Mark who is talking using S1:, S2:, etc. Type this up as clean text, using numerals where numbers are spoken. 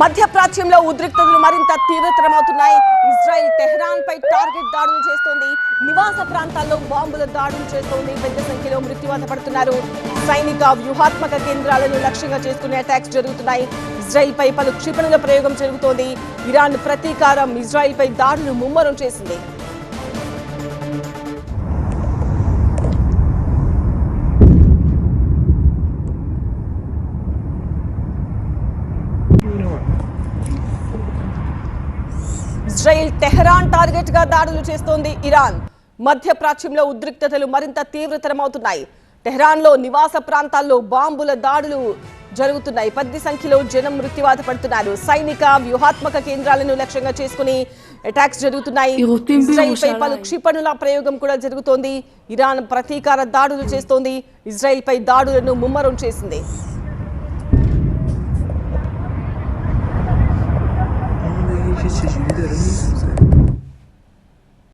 S1: మధ్యప్రాచ్యంలో ఉద్రిక్తతలు మరింత తీవ్రతరమవుతున్నాయి. Israel Tehran పై target దాడులు చేస్తోంది. నివాస ప్రాంతాల్లో బాంబుల దాడులు చేస్తోంది. పెద్ద సంఖ్యలో మృత్యువాత పడుతున్నారు. సైనిక వ్యూహాత్మక కేంద్రాలను లక్ష్యంగా చేసుకునే అటాక్స్ జరుగుతున్నాయి. ఇజ్రాయెల్ పై పలు క్షిపణుల ప్రయోగం జరుగుతోంది. ఇరాన్ ప్రతీకారం ఇజ్రాయెల్ పై దాడులు ముమ్మరం చేసింది. ఇజ్రాయెల్ టెహ్రాన్ టార్గెట్ గా దాడులు చేస్తోంది. ఇరాన్ మధ్యప్రాచ్యంలో ఉద్రిక్తతలు మరింత తీవ్రతరమవుతున్నాయి. టెహ్రాన్ లో నివాస ప్రాంతాల్లో బాంబుల దాడులు జరుగుతున్నాయి. పెద్ద సంఖ్యలో జనం మృత్యువాత పడుతున్నారు. సైనిక వ్యూహాత్మక కేంద్రాలను లక్ష్యంగా చేసుకుని అటాక్స్ జరుగుతున్నాయి. ఇజ్రాయెల్ పై పలు క్షిపణుల ప్రయోగం కూడా జరుగుతోంది. ఇరాన్ ప్రతీకార దాడులు చేస్తోంది. ఇజ్రాయెల్ పై దాడులను ముమ్మరం చేసింది.
S2: 一些结局的人